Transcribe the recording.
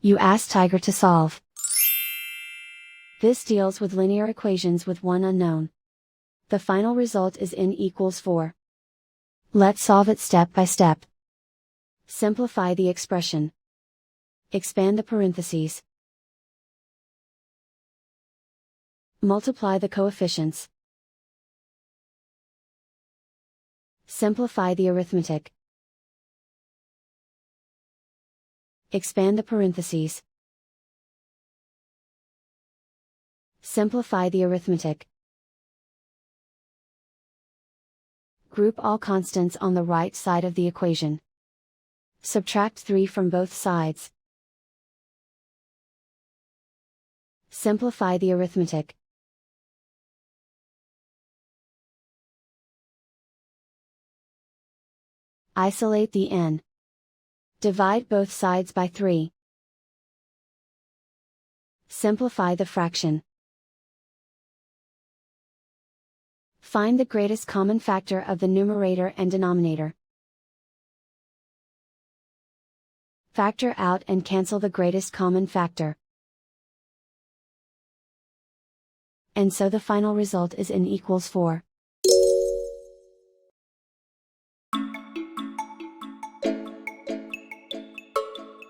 You ask Tiger to solve. This deals with linear equations with one unknown. The final result is n equals 4. Let's solve it step by step. Simplify the expression. Expand the parentheses. Multiply the coefficients. Simplify the arithmetic. Expand the parentheses. Simplify the arithmetic. Group all constants on the right side of the equation. Subtract 3 from both sides. Simplify the arithmetic. Isolate the n. Divide both sides by 3. Simplify the fraction. Find the greatest common factor of the numerator and denominator. Factor out and cancel the greatest common factor. And so the final result is n equals 4.